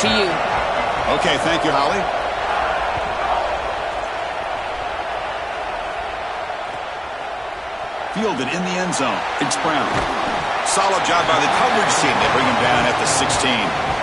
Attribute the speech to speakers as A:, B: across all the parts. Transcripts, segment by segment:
A: to you.
B: Okay, thank you, Holly. Fielded in the end zone. It's Brown. Solid job by the coverage team. They bring him down at the 16.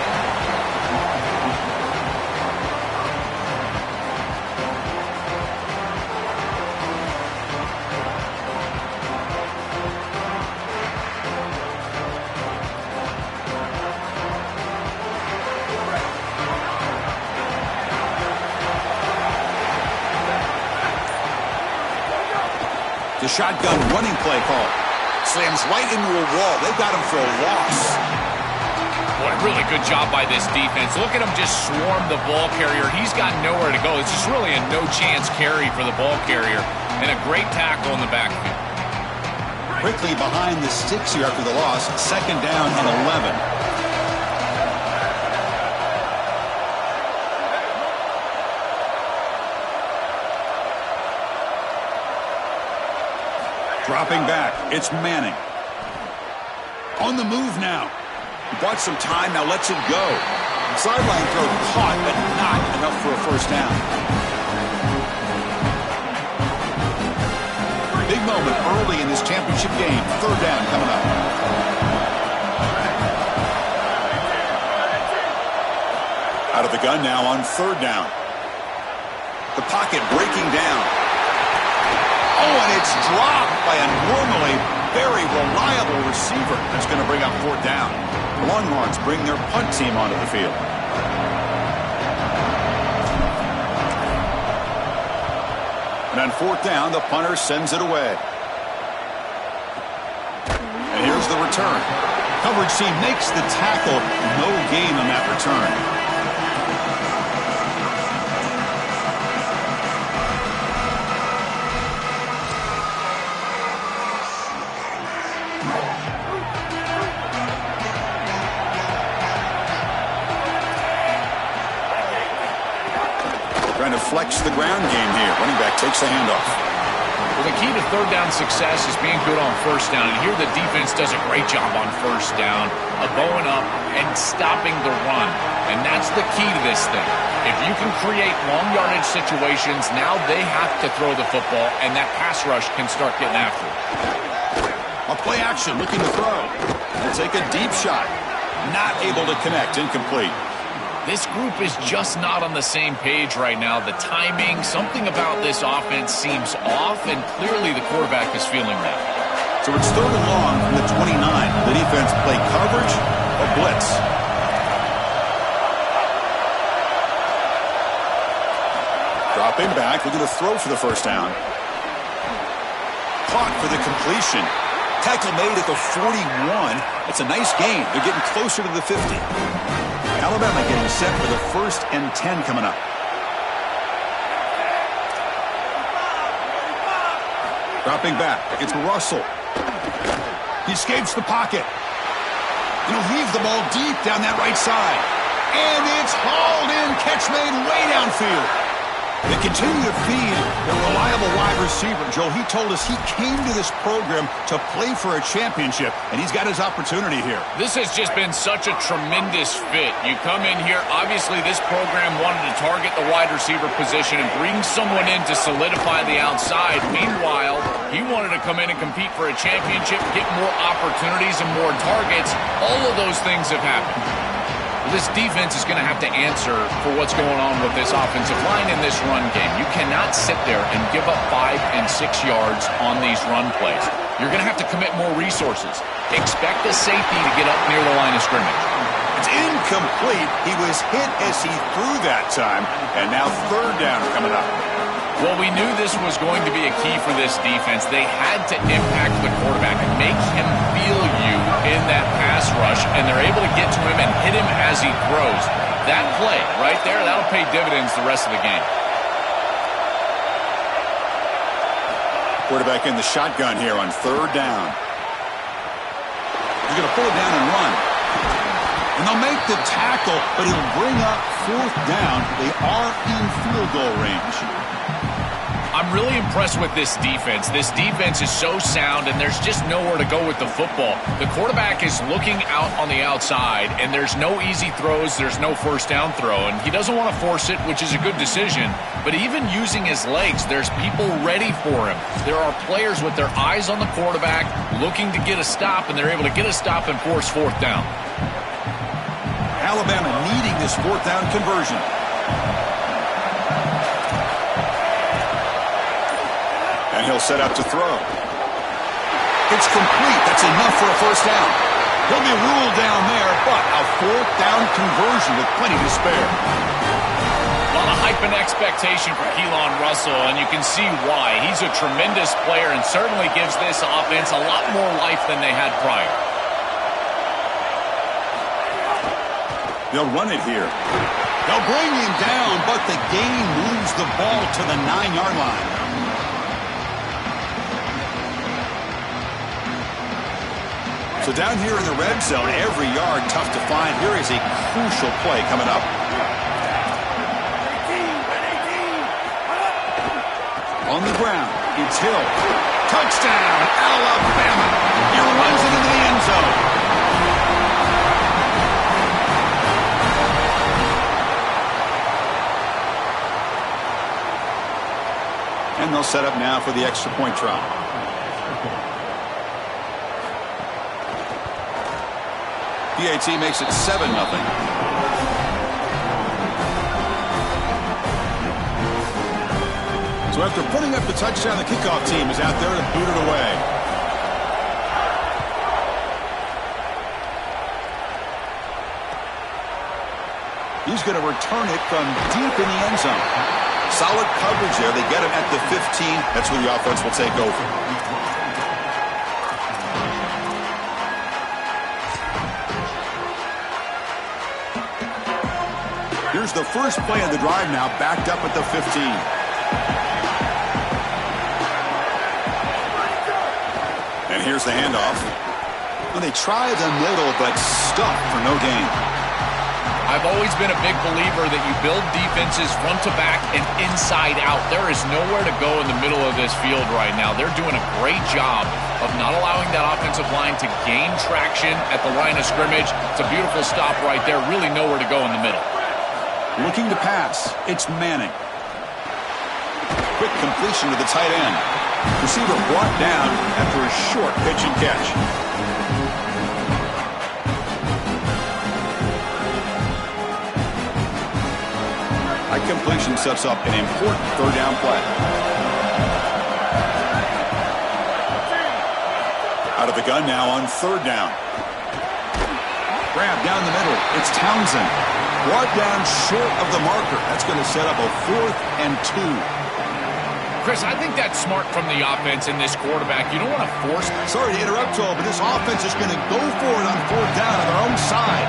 B: The shotgun running play call. Slams right into a wall. They've got him for a loss.
C: Boy, really good job by this defense. Look at him just swarm the ball carrier. He's got nowhere to go. It's just really a no-chance carry for the ball carrier. And a great tackle in the backfield.
B: Quickly behind the sticks here after the loss. Second down and 11. Dropping back, it's Manning. On the move now. Bought some time, now lets it go. Sideline throw caught, but not enough for a first down. Big moment early in this championship game. Third down coming up. Out of the gun now on third down. The pocket breaking down. Oh, and it's dropped by a normally very reliable receiver. That's going to bring up fourth down. The Longhorns bring their punt team onto the field. And on fourth down, the punter sends it away. And here's the return. Coverage team makes the tackle. No gain on that return. Trying to flex the ground game here. Running back takes the handoff.
C: Well, the key to third down success is being good on first down. And here the defense does a great job on first down of bowing up and stopping the run. And that's the key to this thing. If you can create long yardage situations, now they have to throw the football, and that pass rush can start getting after it.
B: A play action looking to throw. They'll take a deep shot. Not able to connect. Incomplete.
C: This group is just not on the same page right now. The timing, something about this offense seems off, and clearly the quarterback is feeling that.
B: So it's third and long from the 29. The defense play coverage or blitz. Dropping back, looking to throw for the first down. Caught for the completion. Tackle made at the 41. It's a nice gain. They're getting closer to the 50. Alabama getting set for the 1st and 10 coming up. Dropping back. It's Russell. He escapes the pocket. He'll leave the ball deep down that right side. And it's hauled in. Catch made way downfield. They continue to feed their reliable wide receiver. Joe, he told us he came to this program to play for a championship, and he's got his opportunity here.
C: This has just been such a tremendous fit. You come in here, obviously this program wanted to target the wide receiver position and bring someone in to solidify the outside. Meanwhile, he wanted to come in and compete for a championship, get more opportunities and more targets. All of those things have happened. This defense is going to have to answer for what's going on with this offensive line in this run game. You cannot sit there and give up 5 and 6 yards on these run plays. You're going to have to commit more resources. Expect the safety to get up near the line of scrimmage.
B: It's incomplete. He was hit as he threw that time, and now third down coming up.
C: Well, we knew this was going to be a key for this defense. They had to impact the quarterback and make him feel you in that pass rush, and they're able to get to him and hit him as he throws. That play right there, that'll pay dividends the rest of the game.
B: Quarterback in the shotgun here on third down. He's going to pull it down and run. And they'll make the tackle, but it'll bring up fourth down. They are in field goal range.
C: I'm I'm really impressed with this defense. This defense is so sound, and there's just nowhere to go with the football. The quarterback is looking out on the outside, and there's no easy throws. There's no first down throw, and he doesn't want to force it, which is a good decision. But even using his legs, there's people ready for him. There are players with their eyes on the quarterback looking to get a stop, and they're able to get a stop and force fourth down.
B: Alabama needing this fourth down conversion. And he'll set up to throw. It's complete. That's enough for a first down. He'll be ruled down there, but a fourth down conversion with plenty to spare.
C: A lot of hype and expectation for Keelan Russell, and you can see why. He's a tremendous player and certainly gives this offense a lot more life than they had prior.
B: They'll run it here. They'll bring him down, but the gain moves the ball to the 9-yard line. So down here in the red zone, every yard tough to find. Here is a crucial play coming up. On the ground, it's Hill. Touchdown, Alabama. He runs it into the end zone. And they'll set up now for the extra point try. PAT makes it 7-0. So after putting up the touchdown, the kickoff team is out there to boot it away. He's going to return it from deep in the end zone. Solid coverage there. They get him at the 15. That's where the offense will take over. Here's the first play of the drive now, backed up at the 15. And here's the handoff. Well, they try the middle, but stuck for no gain.
C: I've always been a big believer that you build defenses front to back and inside out. There is nowhere to go in the middle of this field right now. They're doing a great job of not allowing that offensive line to gain traction at the line of scrimmage. It's a beautiful stop right there. Really nowhere to go in the middle.
B: Looking to pass. It's Manning. Quick completion to the tight end. Receiver brought down after a short pitch and catch. High completion sets up an important third down play. Out of the gun now on third down. Grab down the middle. It's Townsend. Brought down short of the marker. That's going to set up a 4th and 2.
C: Chris, I think that's smart from the offense in this quarterback. You don't want to force.
B: Sorry to interrupt, Joel, but this offense is going to go for it on 4th down on their own side.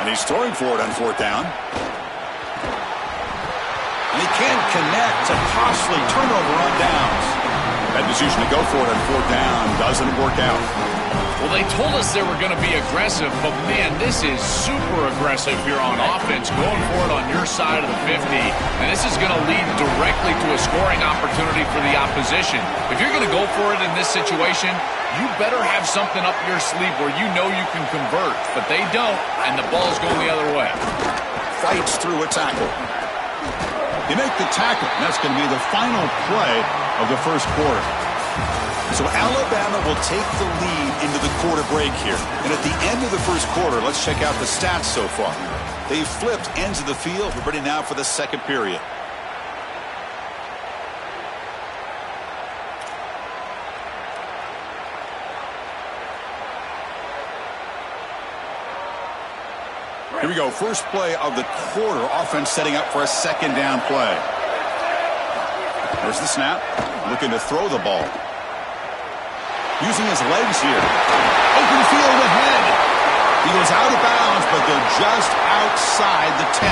B: And he's throwing for it on 4th down. And he can't connect. A costly turnover on downs. That decision to go for it on 4th down doesn't work out.
C: Well, they told us they were going to be aggressive, but, man, this is super aggressive here on offense, going for it on your side of the 50. And this is going to lead directly to a scoring opportunity for the opposition. If you're going to go for it in this situation, you better have something up your sleeve where you know you can convert. But they don't, and the ball's going the other way.
B: Fights through a tackle. They make the tackle, and that's going to be the final play of the first quarter. So Alabama will take the lead into the quarter break here. And at the end of the first quarter, let's check out the stats so far. They've flipped ends of the field. We're ready now for the second period. Here we go. First play of the quarter. Offense setting up for a second down play. There's the snap. Looking to throw the ball. Using his legs here. Open field ahead. He goes out of bounds, but they're just outside the 10.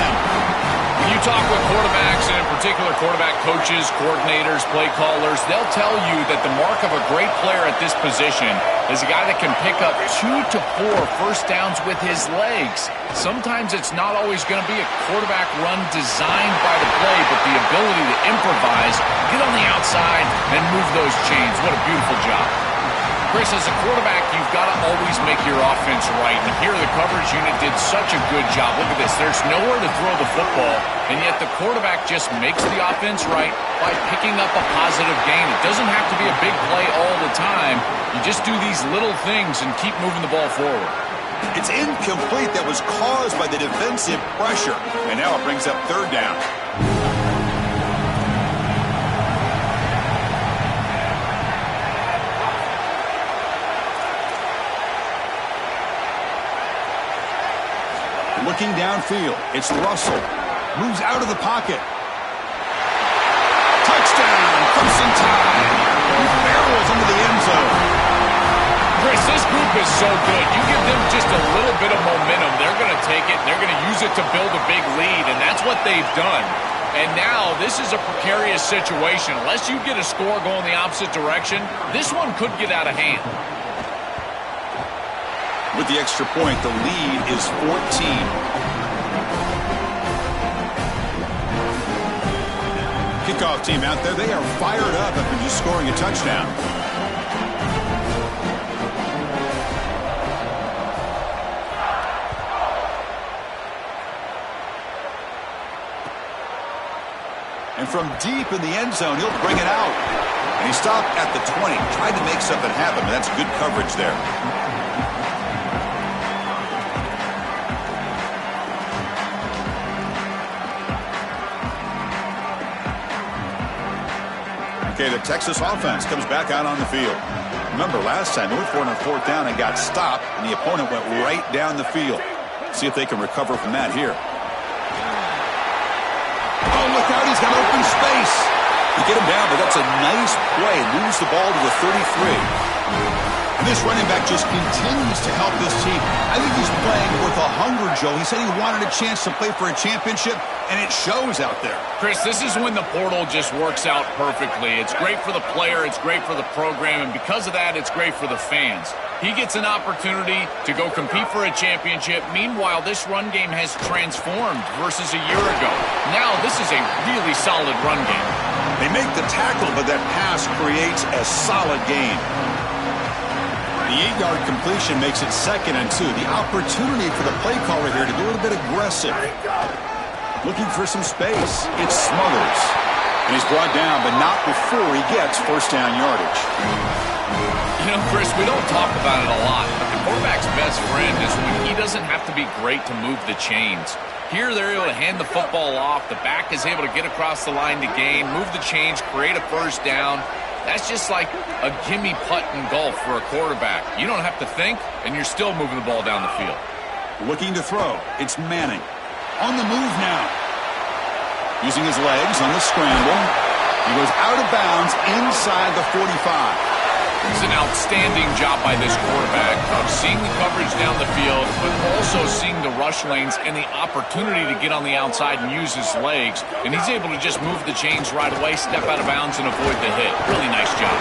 C: When you talk with quarterbacks, and in particular quarterback coaches, coordinators, play callers, they'll tell you that the mark of a great player at this position is a guy that can pick up 2 to 4 first downs with his legs. Sometimes it's not always going to be a quarterback run designed by the play, but the ability to improvise, get on the outside, and move those chains. What a beautiful job. Chris, as a quarterback, you've got to always make your offense right. And here the coverage unit did such a good job. Look at this. There's nowhere to throw the football, and yet the quarterback just makes the offense right by picking up a positive gain. It doesn't have to be a big play all the time. You just do these little things and keep moving the ball forward.
B: It's incomplete. That was caused by the defensive pressure. And now it brings up third down. Looking downfield, it's Russell. Moves out of the pocket. Touchdown, Crimson Tide. He barrels into the end zone.
C: Chris, this group is so good. You give them just a little bit of momentum, they're going to take it, and they're going to use it to build a big lead, and that's what they've done. And now this is a precarious situation. Unless you get a score going the opposite direction, this one could get out of hand.
B: With the extra point, the lead is 14. Kickoff team out there, they are fired up after just scoring a touchdown. And from deep in the end zone, he'll bring it out. And he stopped at the 20, tried to make something happen, but that's good coverage there. Okay, the Texas offense comes back out on the field. Remember, last time they went for it on fourth down and got stopped, and the opponent went right down the field. See if they can recover from that here. Oh, look out, he's got open space. You get him down, but that's a nice play. Moves the ball to the 33. And this running back just continues to help this team. I think he's playing with a hunger, Joe. He said he wanted a chance to play for a championship, and it shows out there.
C: Chris, this is when the portal just works out perfectly. It's great for the player, it's great for the program, and because of that, it's great for the fans. He gets an opportunity to go compete for a championship. Meanwhile, this run game has transformed versus a year ago. Now, this is a really solid run game.
B: They make the tackle, but that pass creates a solid gain. The 8-yard completion makes it 2nd and 2. The opportunity for the play caller here to be a little bit aggressive. Looking for some space. It's Smothers. And he's brought down, but not before he gets first down yardage.
C: You know, Chris, we don't talk about it a lot, but the quarterback's best friend is when he doesn't have to be great to move the chains. Here, they're able to hand the football off. The back is able to get across the line to gain, move the chains, create a first down. That's just like a gimme putt in golf for a quarterback. You don't have to think, and you're still moving the ball down the field.
B: Looking to throw. It's Manning. On the move now. Using his legs on the scramble. He goes out of bounds inside the 45.
C: It's an outstanding job by this quarterback of seeing the coverage down the field, but also seeing the rush lanes and the opportunity to get on the outside and use his legs. And he's able to just move the chains right away, step out of bounds, and avoid the hit. Really nice job.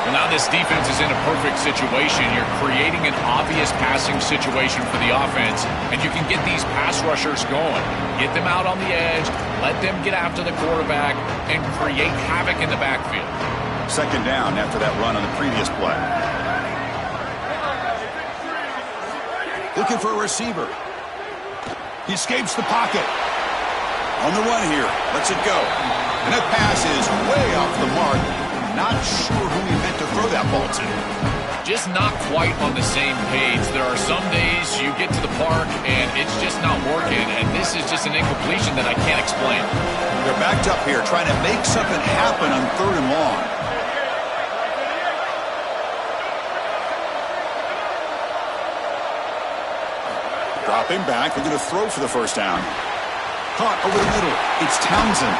C: Well, now this defense is in a perfect situation. You're creating an obvious passing situation for the offense, and you can get these pass rushers going. Get them out on the edge, let them get after the quarterback, and create havoc in the backfield.
B: 2nd down after that run on the previous play. Looking for a receiver. He escapes the pocket. On the run here. Lets it go. And that pass is way off the mark. Not sure who he meant to throw that ball to.
C: Just not quite on the same page. There are some days you get to the park and it's just not working, and this is just an incompletion that I can't explain.
B: They're backed up here trying to make something happen on 3rd and long. Dropping back, looking to throw for the first down. Caught over the middle. It's Townsend.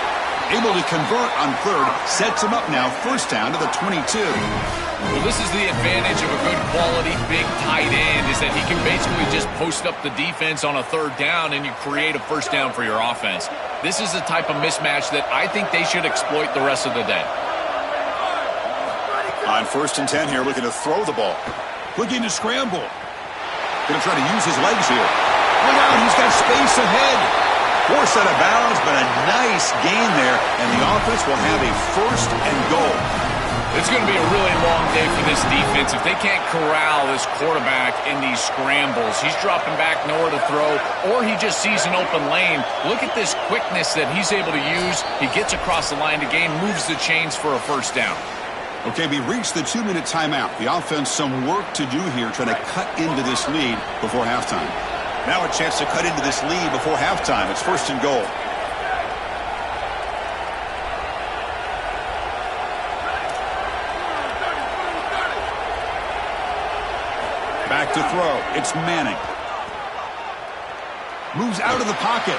B: Able to convert on third, sets him up now, first down to the 22.
C: Well, this is the advantage of a good quality big tight end, is that he can basically just post up the defense on a third down and you create a first down for your offense. This is the type of mismatch that I think they should exploit the rest of the day.
B: On 1st and 10 here, looking to throw the ball. Looking to scramble. Going to try to use his legs here. Look out, he's got space ahead. Forced out of bounds, but a nice gain there, and the offense will have a 1st and goal.
C: It's going to be a really long day for this defense. If they can't corral this quarterback in these scrambles, he's dropping back nowhere to throw, or he just sees an open lane. Look at this quickness that he's able to use. He gets across the line to gain, moves the chains for a first down.
B: Okay, we reached the 2-minute timeout. The offense some work to do here, trying to cut into this lead before halftime. Now a chance to cut into this lead before halftime. It's 1st and goal. Back to throw. It's Manning. Moves out of the pocket.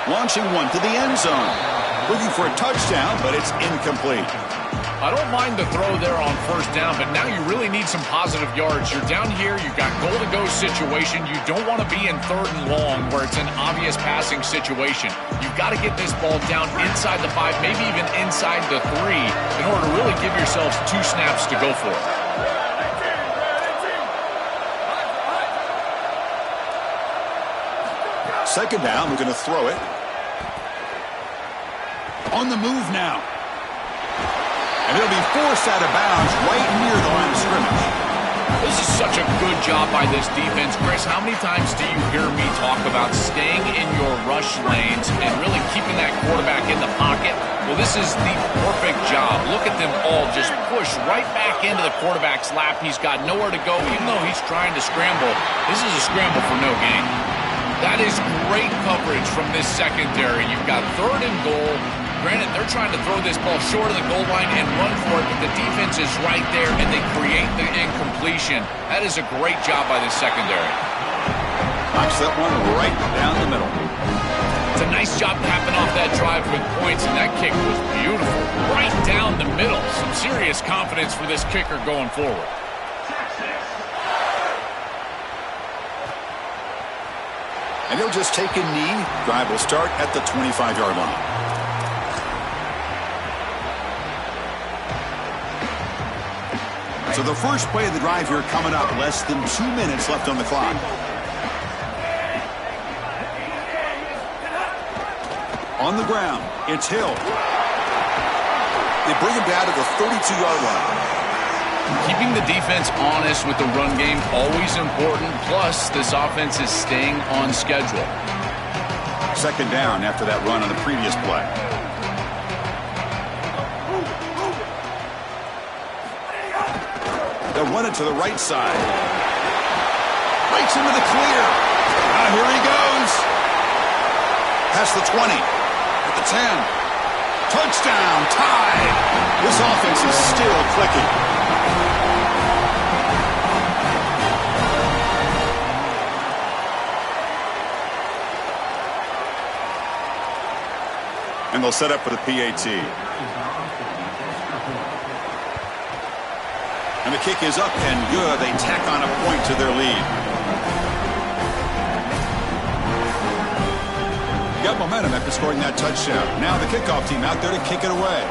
B: Launching one to the end zone. Looking for a touchdown, but it's incomplete.
C: I don't mind the throw there on first down, but now you really need some positive yards. You're down here, you've got goal-to-go situation. You don't want to be in 3rd and long where it's an obvious passing situation. You've got to get this ball down inside the 5, maybe even inside the 3, in order to really give yourselves 2 snaps to go for it.
B: Second down, we're going to throw it. On the move now. And it'll be forced out of bounds right near the line of scrimmage.
C: This is such a good job by this defense. Chris, how many times do you hear me talk about staying in your rush lanes and really keeping that quarterback in the pocket? Well, this is the perfect job. Look at them all just push right back into the quarterback's lap. He's got nowhere to go, even though he's trying to scramble. This is a scramble for no gain. That is great coverage from this secondary. You've got 3rd and goal. Granted, they're trying to throw this ball short of the goal line and run for it, but the defense is right there, and they create the incompletion. That is a great job by this secondary.
B: Knocks that one right down the middle.
C: It's a nice job capping off that drive with points, and that kick was beautiful. Right down the middle. Some serious confidence for this kicker going forward.
B: And he'll just take a knee. Drive will start at the 25-yard line. So the first play of the drive here coming up. Less than 2 minutes left on the clock. On the ground, it's Hill. They bring him down to the 32-yard line.
C: Keeping the defense honest with the run game, always important. Plus, this offense is staying on schedule.
B: Second down after that run on the previous play. They'll run it to the right side. Breaks into the clear. Now here he goes. Past the 20. At the 10. Touchdown. Tied. This offense is still clicking. And they'll set up for the PAT. And the kick is up and good. They tack on a point to their lead. Got momentum after scoring that touchdown. Now the kickoff team out there to kick it away.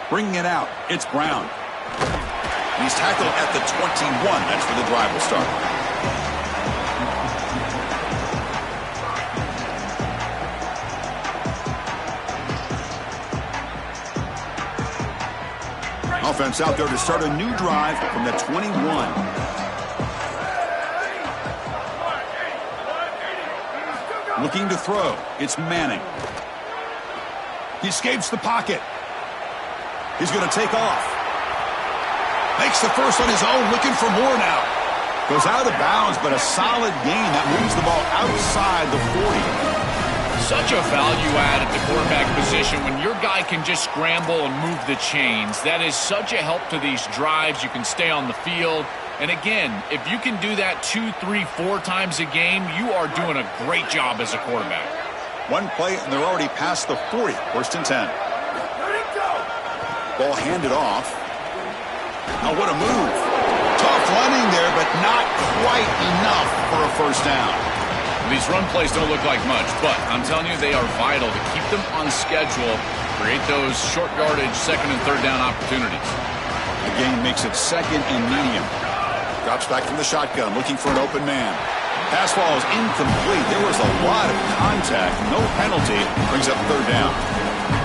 B: Bringing it out, it's Brown. And he's tackled at the 21. That's where the drive will start. Offense out there to start a new drive from the 21. Looking to throw. It's Manning. He escapes the pocket. He's going to take off. Makes the first on his own, looking for more now. Goes out of bounds, but a solid gain. That moves the ball outside the 40.
C: Such a value add at the quarterback position when your guy can just scramble and move the chains. That is such a help to these drives. You can stay on the field. And again, if you can do that 2, 3, 4 times a game, you are doing a great job as a quarterback.
B: One play, and they're already past the 40. First and 10. Ball handed off. Now what a move. Tough running there, but not quite enough for a first down.
C: These run plays don't look like much, but I'm telling you, they are vital to keep them on schedule, create those short yardage second and third down opportunities.
B: The game makes it second and medium. Drops back from the shotgun, looking for an open man. Pass ball is incomplete. There was a lot of contact. No penalty. Brings up third down.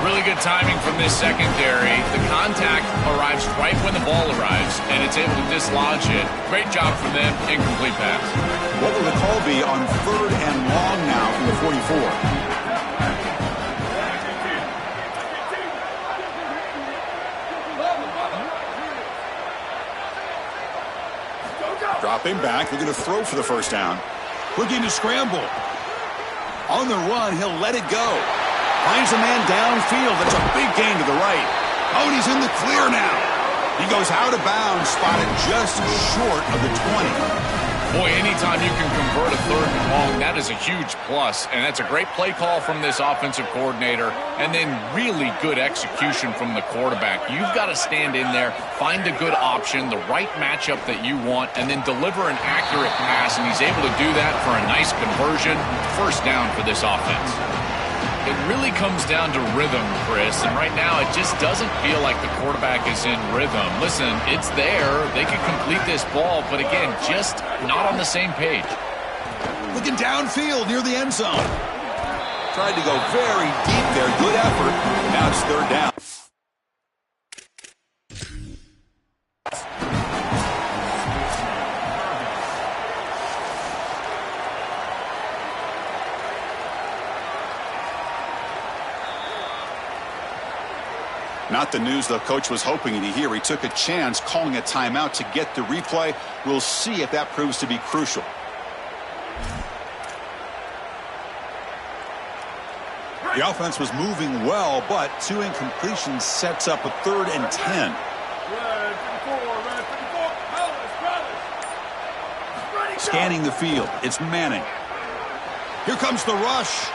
C: Really good timing from this secondary. The contact arrives right when the ball arrives, and it's able to dislodge it. Great job from them. Incomplete pass.
B: What will the call be on third and long now from the 44? Dropping back, looking to throw for the first down. Looking to scramble. On the run, he'll let it go. Finds a man downfield. That's a big gain to the right. Oh, and he's in the clear now. He goes out of bounds, spotted just short of the 20.
C: Boy, anytime you can convert a third and long, that is a huge plus. And that's a great play call from this offensive coordinator. And then really good execution from the quarterback. You've got to stand in there, find a good option, the right matchup that you want, and then deliver an accurate pass. And he's able to do that for a nice conversion. First down for this offense. It really comes down to rhythm, Chris, and right now it just doesn't feel like the quarterback is in rhythm. Listen, it's there. They could complete this ball, but again, just not on the same page.
B: Looking downfield near the end zone. Tried to go very deep there. Good effort. Now it's third down. Not the news the coach was hoping to hear. He took a chance calling a timeout to get the replay. We'll see if that proves to be crucial. The offense was moving well, but 2 incompletions sets up a third and 10. Scanning the field. It's Manning. Here comes the rush.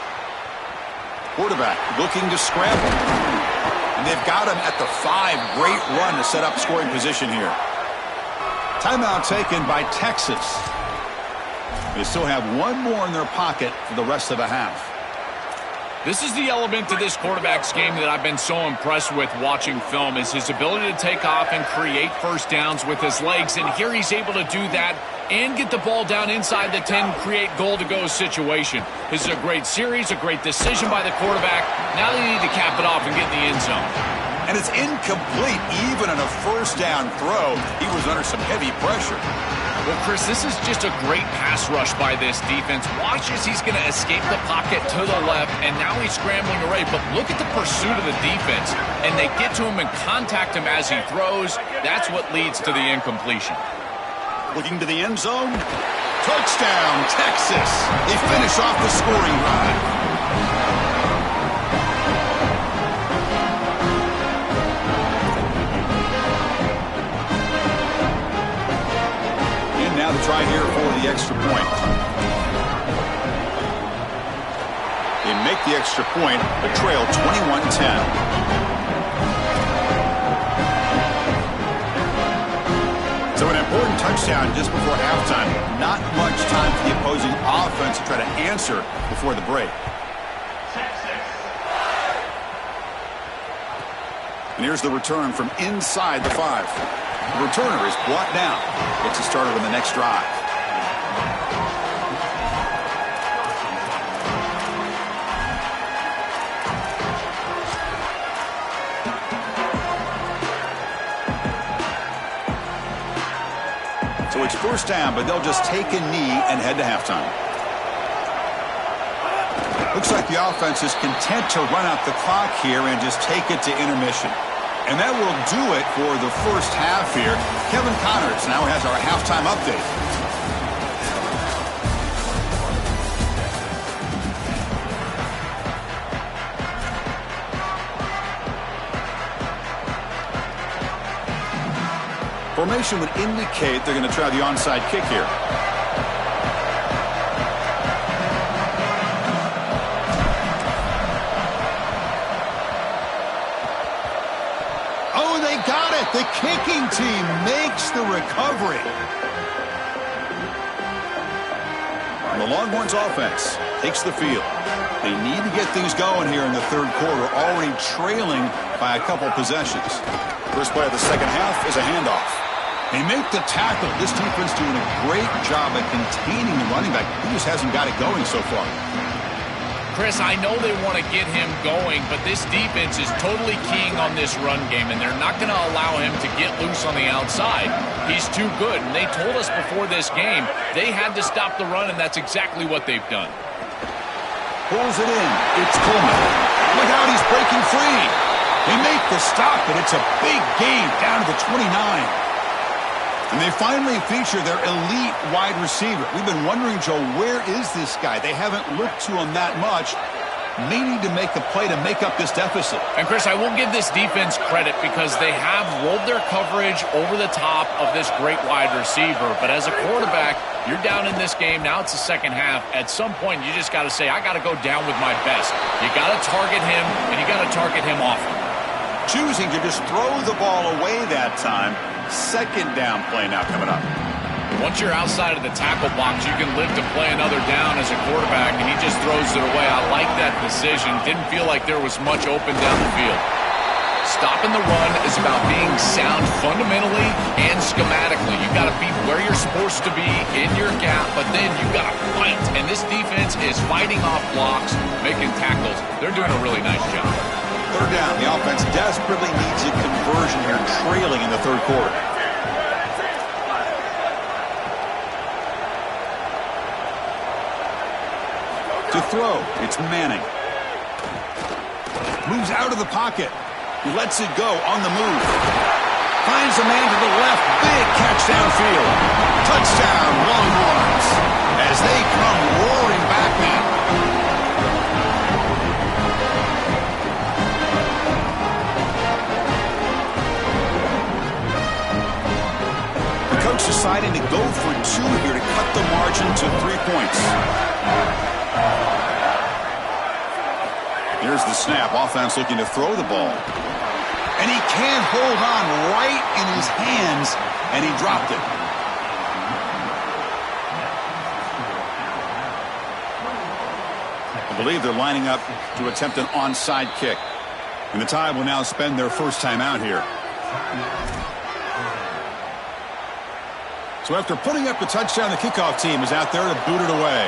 B: Quarterback looking to scramble. And they've got him at the 5. Great run to set up scoring position here. Timeout taken by Texas. They still have one more in their pocket for the rest of the half.
C: This is the element to this quarterback's game that I've been so impressed with watching film, is his ability to take off and create first downs with his legs. And here he's able to do that and get the ball down inside the 10, create goal-to-go situation. This is a great series, a great decision by the quarterback. Now they need to cap it off and get in the end zone.
B: And it's incomplete. Even on a first down throw, he was under some heavy pressure.
C: Well, Chris, this is just a great pass rush by this defense. Watch as he's going to escape the pocket to the left, and now he's scrambling away. But look at the pursuit of the defense, and they get to him and contact him as he throws. That's what leads to the incompletion.
B: Looking to the end zone. Touchdown, Texas. They finish off the scoring drive. Now to try here for the extra point. They make the extra point, but trail 21-10. So an important touchdown just before halftime. Not much time for the opposing offense to try to answer before the break. And here's the return from inside the 5. The returner is brought down. Gets it started on the next drive. So it's first down, but they'll just take a knee and head to halftime. Looks like the offense is content to run out the clock here and just take it to intermission. And that will do it for the first half here. Kevin Connors now has our halftime update. Formation would indicate they're going to try the onside kick here. Oh, they got it! The kicking team makes the recovery. And the Longhorns offense takes the field. They need to get things going here in the third quarter, already trailing by a couple possessions. First play of the second half is a handoff. They make the tackle. This defense doing a great job at containing the running back. He just hasn't got it going so far.
C: Chris, I know they want to get him going, but this defense is totally keying on this run game, and they're not going to allow him to get loose on the outside. He's too good, and they told us before this game they had to stop the run, and that's exactly what they've done.
B: Pulls it in. It's Coleman. Look out, he's breaking free. They make the stop, but it's a big gain down to the 29. And they finally feature their elite wide receiver. We've been wondering, Joe, where is this guy? They haven't looked to him that much. May need to make a play to make up this deficit.
C: And, Chris, I will give this defense credit because they have rolled their coverage over the top of this great wide receiver. But as a quarterback, you're down in this game. Now it's the second half. At some point, you just got to say, I got to go down with my best. You got to target him, and you got to target him often.
B: Choosing to just throw the ball away that time. Second down play now coming up.
C: Once you're outside of the tackle box, you can live to play another down as a quarterback, and he just throws it away. I like that decision. Didn't feel like there was much open down the field. Stopping the run is about being sound fundamentally and schematically. You got to be where you're supposed to be in your gap, but then you got to fight. And this defense is fighting off blocks, making tackles. They're doing a really nice job.
B: Third down. The offense desperately needs a conversion here, trailing in the third quarter. To throw, it's Manning. Moves out of the pocket. He lets it go on the move. Finds a man to the left. Big catch downfield. Touchdown, Longhorns. As they come roaring back now. The coach deciding to go for two here to cut the margin to 3 points. Here's the snap. Offense looking to throw the ball. And he can't hold on right in his hands, and he dropped it. I believe they're lining up to attempt an onside kick. And the Tide will now spend their first time out here. So after putting up a touchdown, the kickoff team is out there to boot it away.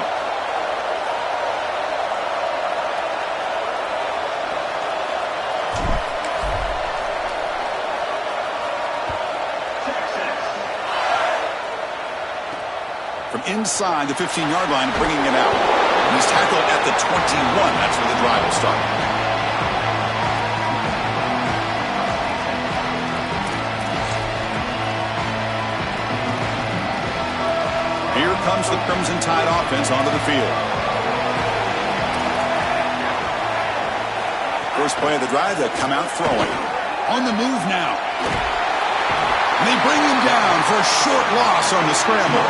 B: From inside the 15-yard line, bringing it out. And he's tackled at the 21. That's where the drive will start. Here comes the Crimson Tide offense onto the field. First play of the drive, they'll come out throwing. On the move now. And they bring him down for a short loss on the scramble.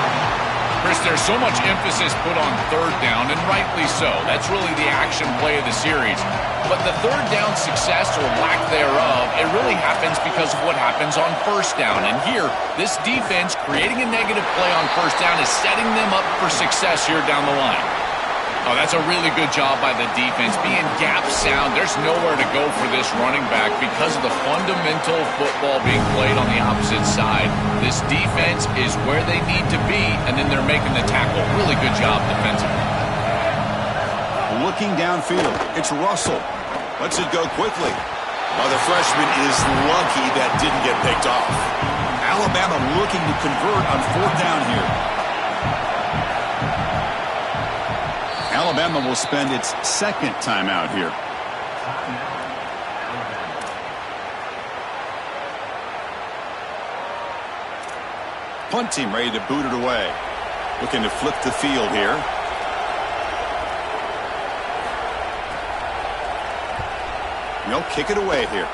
C: Chris, there's so much emphasis put on third down, and rightly so. That's really the action play of the series. But the third down success or lack thereof, it really happens because of what happens on first down. And here, this defense creating a negative play on first down is setting them up for success here down the line. Oh, that's a really good job by the defense. Being gap sound, there's nowhere to go for this running back because of the fundamental football being played on the opposite side. This defense is where they need to be, and then they're making the tackle. Really good job defensively.
B: Looking downfield, it's Russell. Lets it go quickly. Well, the freshman is lucky that didn't get picked off. Alabama looking to convert on fourth down here. Alabama will spend its second timeout here. Punt team ready to boot it away. Looking to flip the field here. They'll kick it away here.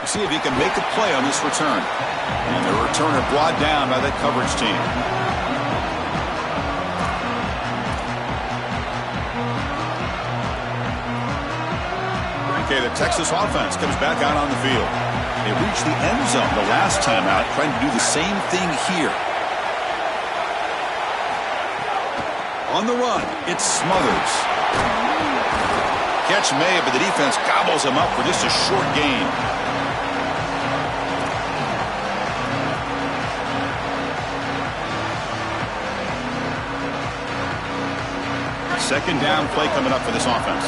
B: See if he can make a play on this return. And the returner brought down by that coverage team. Okay, the Texas offense comes back out on the field. They reached the end zone the last time out, trying to do the same thing here. On the run, it's Smothers. Catch made, but the defense gobbles him up for just a short gain. Second down play coming up for this offense.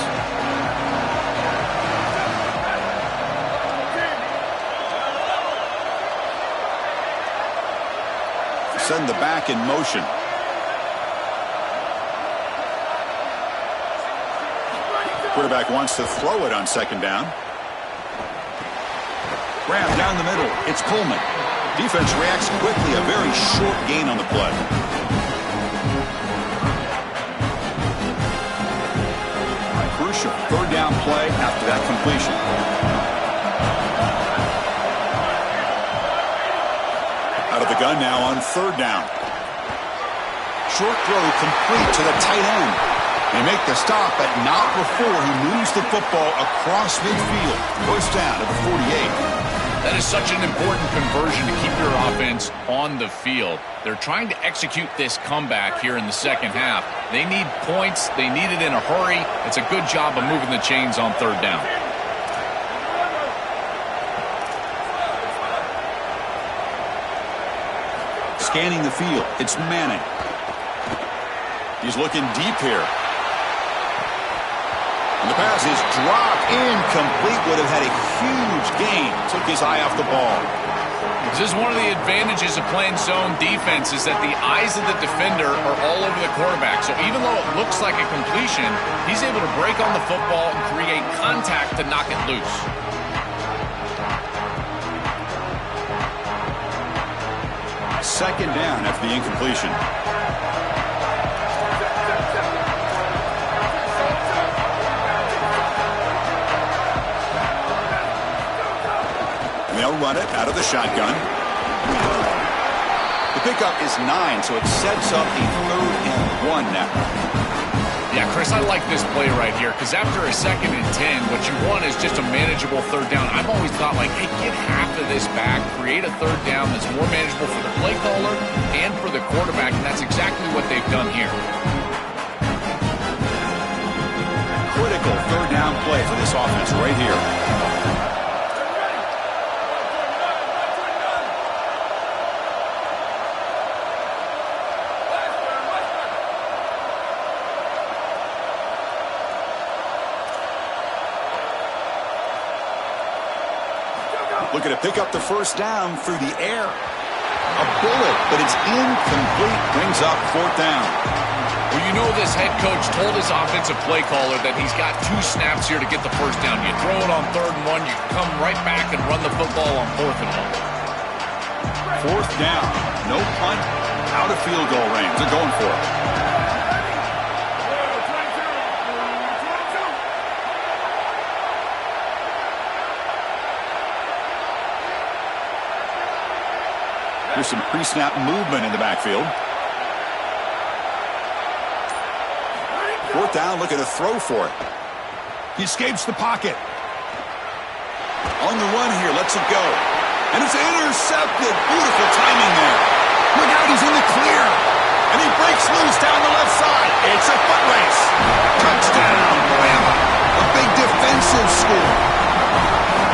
B: Send the back in motion. Quarterback wants to throw it on second down. Grab down the middle. It's Coleman. Defense reacts quickly. A very short gain on the play. Crucial third down play after that completion. Out of the gun now on third down. Short throw complete to the tight end. They make the stop, but not before he moves the football across midfield. First down at the 48.
C: That is such an important conversion to keep your offense on the field. They're trying to execute this comeback here in the second half. They need points. They need it in a hurry. It's a good job of moving the chains on third down.
B: Scanning the field, it's Manning. He's looking deep here. And the pass is dropped incomplete. Would have had a huge gain. Took his eye off the ball.
C: This is one of the advantages of playing zone defense is that the eyes of the defender are all over the quarterback. So even though it looks like a completion, he's able to break on the football and create contact to knock it loose.
B: Second down after the incompletion. They'll run it out of the shotgun. The pickup is 9, so it sets up a 3rd and 1 now.
C: Yeah, Chris, I like this play right here because after a 2nd and 10, what you want is just a manageable third down. I've always thought, like, hey, get half of this back, create a third down that's more manageable for the play caller and for the quarterback, and that's exactly what they've done here.
B: Critical third down play for this offense right here. Looking to pick up the first down through the air. A bullet, but it's incomplete. Brings up 4th down.
C: Well, you know this head coach told his offensive play caller that he's got 2 snaps here to get the first down. You throw it on 3rd and 1, you come right back and run the football on 4th and 1.
B: 4th down. No punt. Out of field goal range. They're going for it. There's some pre-snap movement in the backfield. 4th down, looking to throw for it. He escapes the pocket. On the run here, lets it go. And it's intercepted. Beautiful timing there. Look out, he's in the clear. And he breaks loose down the left side. It's a foot race. Touchdown, Bama. A big defensive score.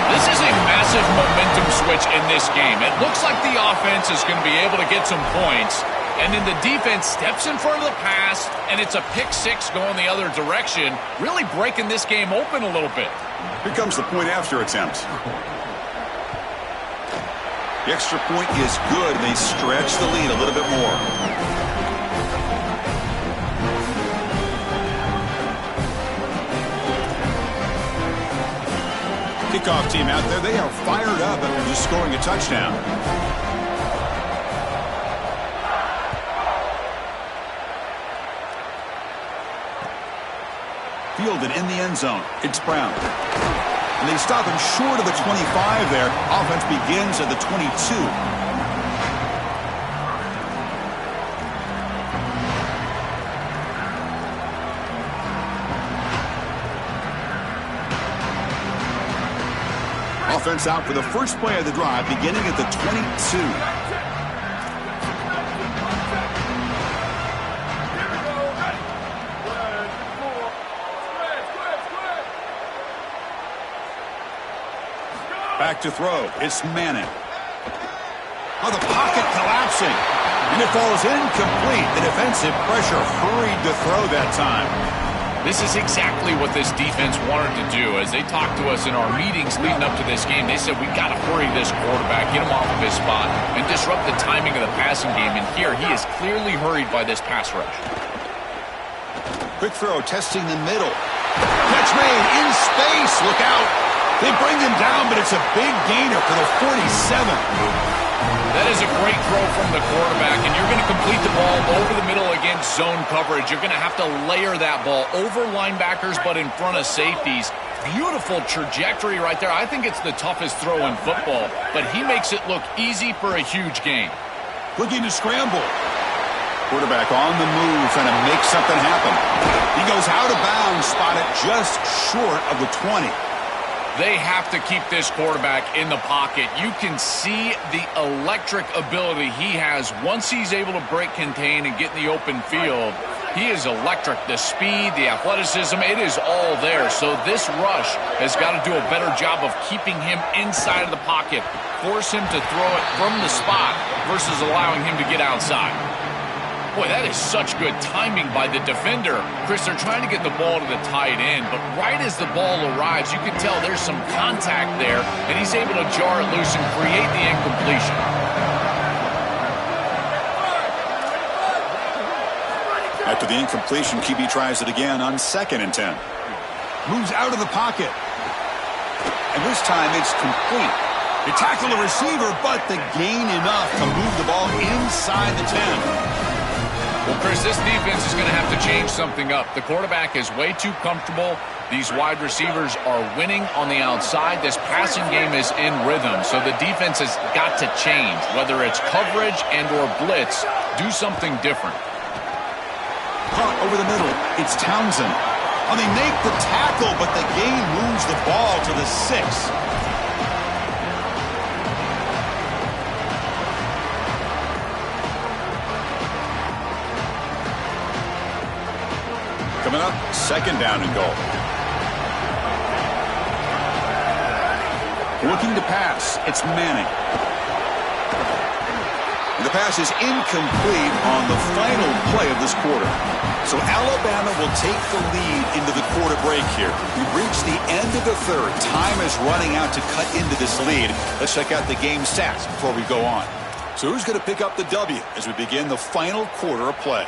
C: This is a massive momentum switch in this game. It looks like the offense is going to be able to get some points, and then the defense steps in front of the pass, and it's a pick 6 going the other direction, really breaking this game open a little bit.
B: Here comes the point after attempt. The extra point is good. They stretch the lead a little bit more. Kickoff team out there, they are fired up after just scoring a touchdown. Fielded in the end zone. It's Brown. And they stop him short of the 25 there. Offense begins at the 22. Offense out for the first play of the drive, beginning at the 22. Back to throw. It's Manning. Oh, the pocket collapsing. And it falls incomplete. The defensive pressure hurried to throw that time.
C: This is exactly what this defense wanted to do. As they talked to us in our meetings leading up to this game, they said, we got to hurry this quarterback, get him off of his spot, and disrupt the timing of the passing game. And here, he is clearly hurried by this pass rush.
B: Quick throw, testing the middle. Catch made in space. Look out. They bring him down, but it's a big gainer for the 47.
C: That is a great throw from the quarterback, and you're going to complete the ball over the middle against zone coverage. You're going to have to layer that ball over linebackers, but in front of safeties. Beautiful trajectory right there. I think it's the toughest throw in football, but he makes it look easy for a huge gain.
B: Looking to scramble. Quarterback on the move, trying to make something happen. He goes out of bounds, spotted just short of the 20.
C: They have to keep this quarterback in the pocket. You can see the electric ability he has once he's able to break contain and get in the open field. He is electric. The speed, the athleticism, it is all there. So this rush has got to do a better job of keeping him inside of the pocket, force him to throw it from the spot versus allowing him to get outside. Boy, that is such good timing by the defender. Chris, they're trying to get the ball to the tight end, but right as the ball arrives, you can tell there's some contact there, and he's able to jar it loose and create the incompletion.
B: After the incompletion, QB tries it again on 2nd and 10. Moves out of the pocket. And this time it's complete. They tackle the receiver, but the gain enough to move the ball inside the 10.
C: Well, Chris, this defense is going to have to change something up. The quarterback is way too comfortable. These wide receivers are winning on the outside. This passing game is in rhythm, so the defense has got to change. Whether it's coverage and or blitz, do something different.
B: Caught over the middle. It's Townsend. Oh, they make the tackle, but the gain moves the ball to the 6. Coming up, 2nd down and goal. Looking to pass, it's Manning. And the pass is incomplete on the final play of this quarter. So Alabama will take the lead into the quarter break here. We've reached the end of the 3rd. Time is running out to cut into this lead. Let's check out the game stats before we go on. So who's going to pick up the W as we begin the final quarter of play?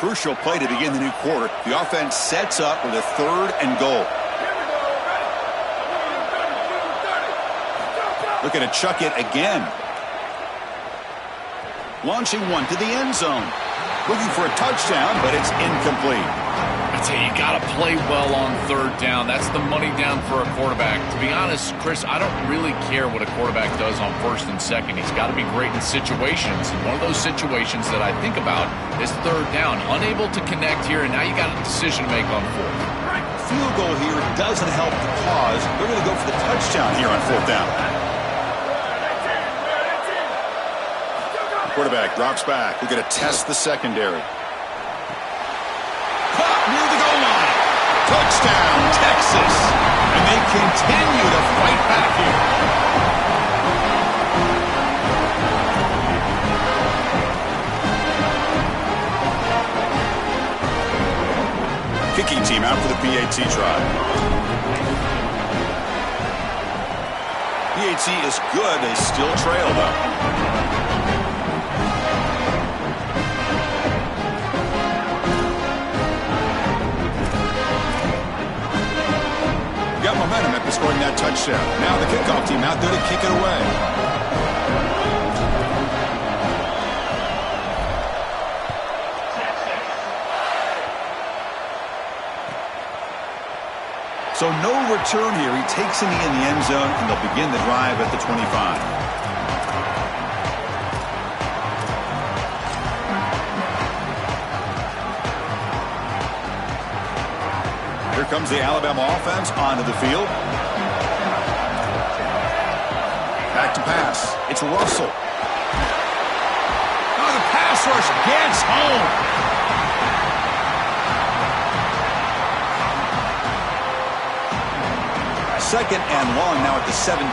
B: Crucial play to begin the new quarter. The offense sets up with a 3rd and goal. Looking to chuck it again. Launching one to the end zone. Looking for a touchdown, but it's incomplete.
C: I tell you, you got to play well on 3rd down. That's the money down for a quarterback. To be honest, Chris, I don't really care what a quarterback does on 1st and 2nd. He's got to be great in situations. And one of those situations that I think about is 3rd down. Unable to connect here, and now you got a decision to make on 4th.
B: Field goal here doesn't help the cause. They're going to go for the touchdown here on 4th down. Quarterback drops back. We're going to test the secondary. Caught near the goal line. Touchdown, Texas. And they continue to fight back here. Kicking team out for the PAT try. PAT is good. They still trail, though. Got momentum after scoring that touchdown. Now the kickoff team out there to kick it away. So no return here. He takes a knee in the end zone, and they'll begin the drive at the 25. Here comes the Alabama offense onto the field. Back to pass. It's Russell. Oh, the pass rush gets home. Second and long now at the 17.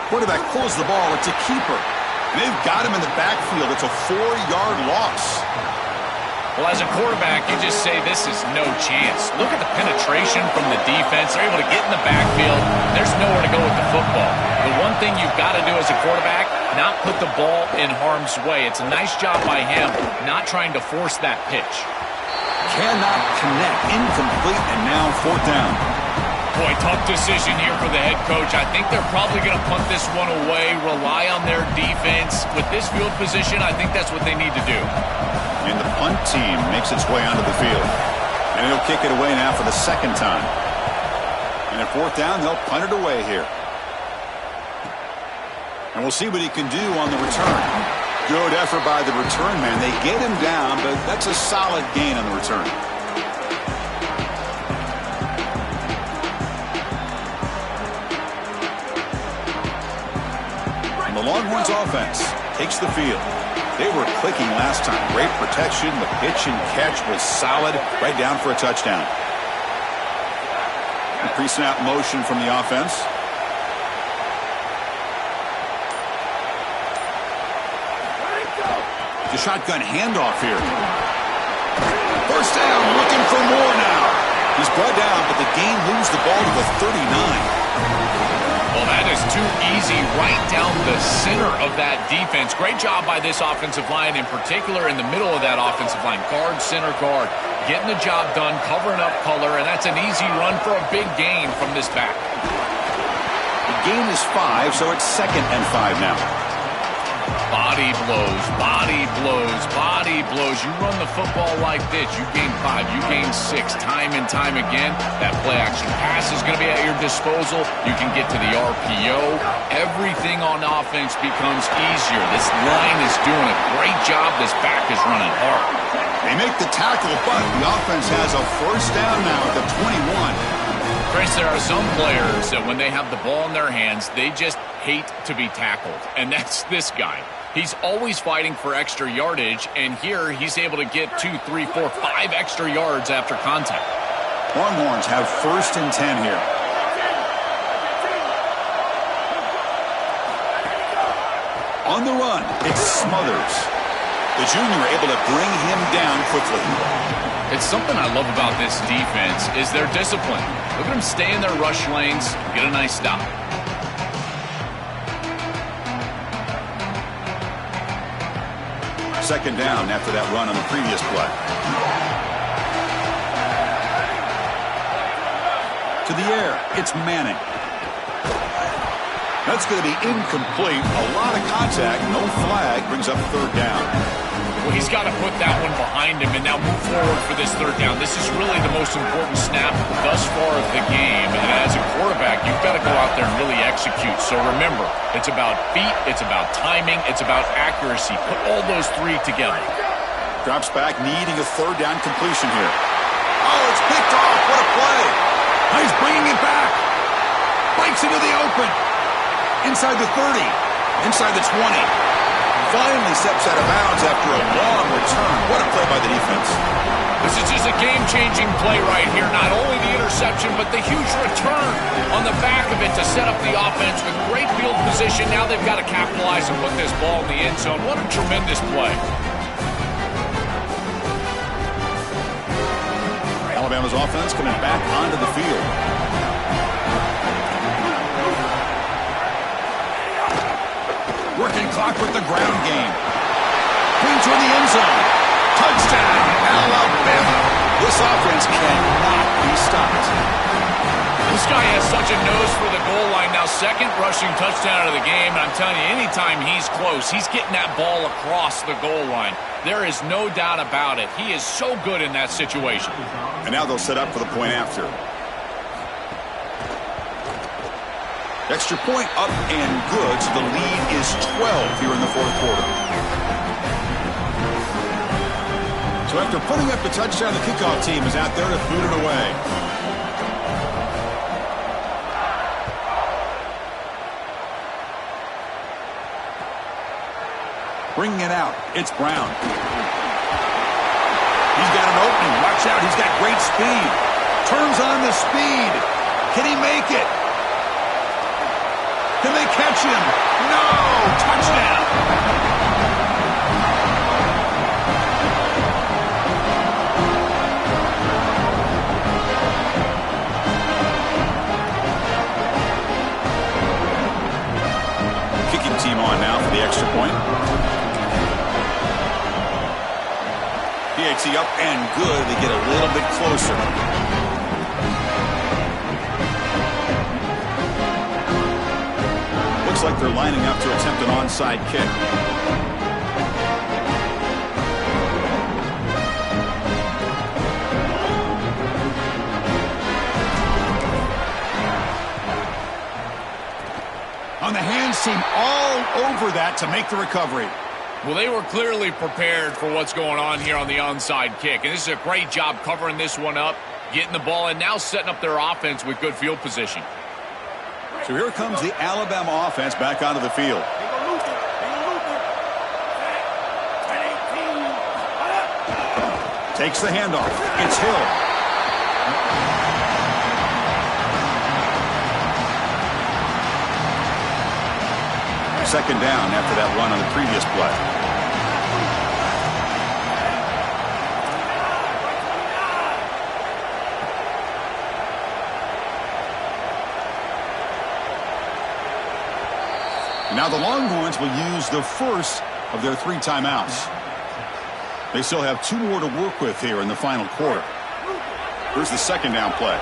B: Quarterback pulls the ball. It's a keeper. And they've got him in the backfield. It's a 4-yard loss.
C: Well, as a quarterback, you just say this is no chance. Look at the penetration from the defense. They're able to get in the backfield. There's nowhere to go with the football. The one thing you've got to do as a quarterback, not put the ball in harm's way. It's a nice job by him not trying to force that pitch.
B: Cannot connect. Incomplete, and now 4th down.
C: Boy, tough decision here for the head coach. I think they're probably going to punt this one away, rely on their defense. With this field position, I think that's what they need to do.
B: And the punt team makes its way onto the field. And he'll kick it away now for the 2nd time. And at 4th down, they'll punt it away here. And we'll see what he can do on the return. Good effort by the return man. They get him down, but that's a solid gain on the return. And the Longhorns offense takes the field. They were clicking last time. Great protection. The pitch and catch was solid. Right down for a touchdown. Pre-snap motion from the offense. The shotgun handoff here. 1st down, looking for more now. He's brought down, but the game moves the ball to the 39.
C: Well, that is too easy right down the center of that defense. Great job by this offensive line, in particular in the middle of that offensive line. Guard, center, guard. Getting the job done, covering up color, and that's an easy run for a big gain from this back.
B: The gain is 5, so it's 2nd and 5 now.
C: Body blows, body blows, body blows. You run the football like this, you gain 5, you gain 6, time and time again. That play-action pass is going to be at your disposal. You can get to the RPO. Everything on offense becomes easier. This line is doing a great job. This back is running hard.
B: They make the tackle, but the offense has a 1st down now at the 21.
C: Chris, there are some players that when they have the ball in their hands, they just hate to be tackled. And that's this guy. He's always fighting for extra yardage, and here he's able to get 2, 3, 4, 5 extra yards after contact.
B: Longhorns have 1st and 10 here. On the run, it's Smothers. The junior able to bring him down quickly.
C: It's something I love about this defense is their discipline. Look at them stay in their rush lanes, get a nice stop.
B: Second down after that run on the previous play. To the air, it's Manning. That's going to be incomplete. A lot of contact, no flag, brings up 3rd down.
C: Well, he's got to put that one behind him and now move forward for this 3rd down. This is really the most important snap thus far of the game. And as a quarterback, you've got to go out there and really execute. So remember, it's about feet, it's about timing, it's about accuracy. Put all those 3 together.
B: Drops back, needing a 3rd down completion here. Oh, it's picked off. What a play. Now he's bringing it back. Bites into the open. Inside the 30. Inside the 20. Finally steps out of bounds after a long return. What a play by the defense.
C: This is just a game-changing play right here. Not only the interception, but the huge return on the back of it to set up the offense with great field position. Now they've got to capitalize and put this ball in the end zone. What a tremendous play.
B: Alabama's offense coming back onto the field. Working clock with the ground game. Clean toward the end zone. Touchdown, Alabama. This offense cannot be stopped.
C: This guy has such a nose for the goal line. Now, second rushing touchdown of the game, and I'm telling you, anytime he's close, he's getting that ball across the goal line. There is no doubt about it. He is so good in that situation.
B: And now they'll set up for the point after. Extra point up and good, so the lead is 12 here in the fourth quarter. So after putting up the touchdown, the kickoff team is out there to boot it away. Bringing it out, it's Brown. He's got an opening. Watch out, he's got great speed. Turns on the speed. Can he make it? Can they catch him? No! Touchdown! Kicking team on now for the extra point. PAT up and good. They get a little bit closer. Looks like they're lining up to attempt an onside kick. On the hands team all over that to make the recovery.
C: Well, they were clearly prepared for what's going on here on the onside kick. And this is a great job covering this one up, getting the ball, and now setting up their offense with good field position.
B: So here comes the Alabama offense back onto the field. Takes the handoff. It's Hill. Second down after that run on the previous play. Now the Longhorns will use the first of their 3 timeouts. They still have 2 more to work with here in the final quarter. Here's the second down play.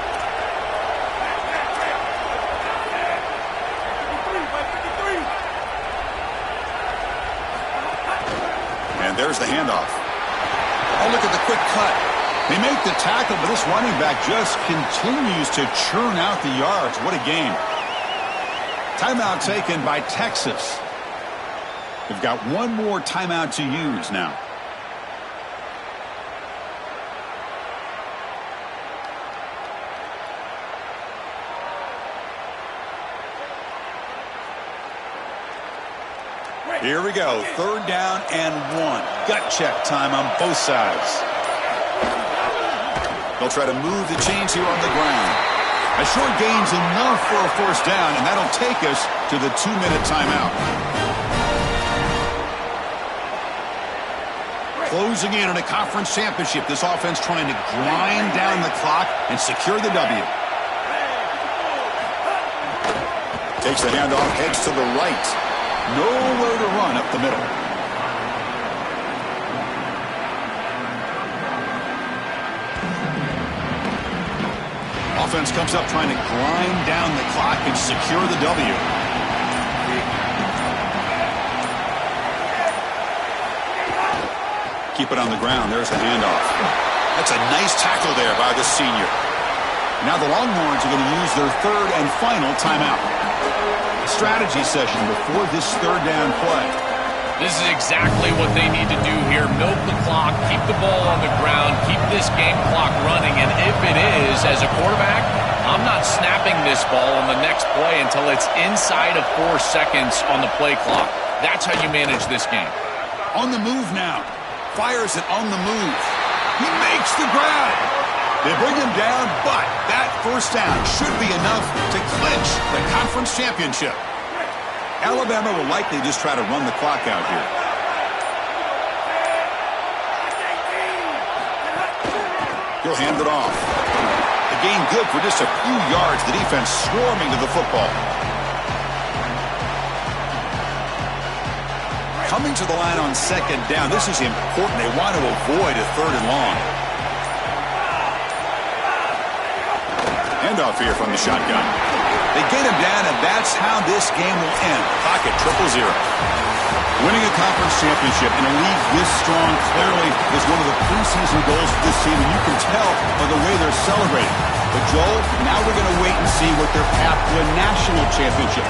B: And there's the handoff. Oh, look at the quick cut. They make the tackle, but this running back just continues to churn out the yards. What a game. Timeout taken by Texas. They've got 1 more timeout to use now. Here we go. Third down and 1. Gut check time on both sides. They'll try to move the chains here on the ground. A short gain's enough for a first down, and that'll take us to the 2-minute timeout. Closing in on a conference championship, this offense trying to grind down the clock and secure the W. Takes the handoff, heads to the right. Nowhere to run up the middle. Offense comes up trying to grind down the clock and secure the W. Keep it on the ground. There's the handoff. That's a nice tackle there by the senior. Now the Longhorns are going to use their 3rd and final timeout. Strategy session before this 3rd down play.
C: This is exactly what they need to do here. Milk the clock, keep the ball on the ground, keep this game clock running, and if it is, as a quarterback, I'm not snapping this ball on the next play until it's inside of 4 seconds on the play clock. That's how you manage this game.
B: On the move now. Fires it on the move. He makes the grab. They bring him down, but that first down should be enough to clinch the conference championship. Alabama will likely just try to run the clock out here. He'll hand it off. The gain good for just a few yards. The defense swarming to the football. Coming to the line on second down. This is important. They want to avoid a 3rd and long. Handoff here from the shotgun. They get him down, and that's how this game will end. Pocket 0-0. Winning a conference championship in a league this strong clearly is one of the preseason goals of this team, and you can tell by the way they're celebrating. But, Joel, now we're going to wait and see what their path to a national championship